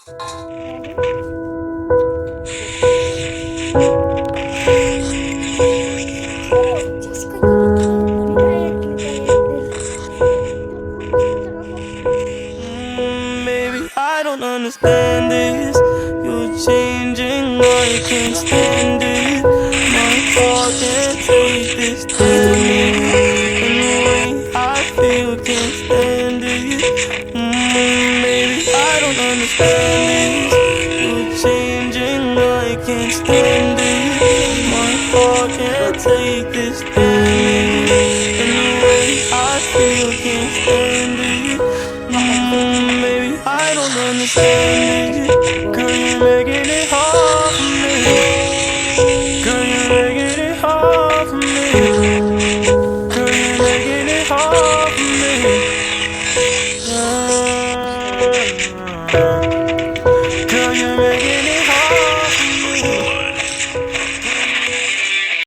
Baby, I don't understand this. You're changing, I can't stand it. My heart can't take this damage. And the way I feel, can't stand it. Baby, I don't understand this. You're changing, I can't stand it. My heart can't take this damage. And the way I feel, can't stand it. Baby, I don't understand it. Girl, you're making it hard for me. Girl, you're making it hard for me. Girl, you're making it hard for me.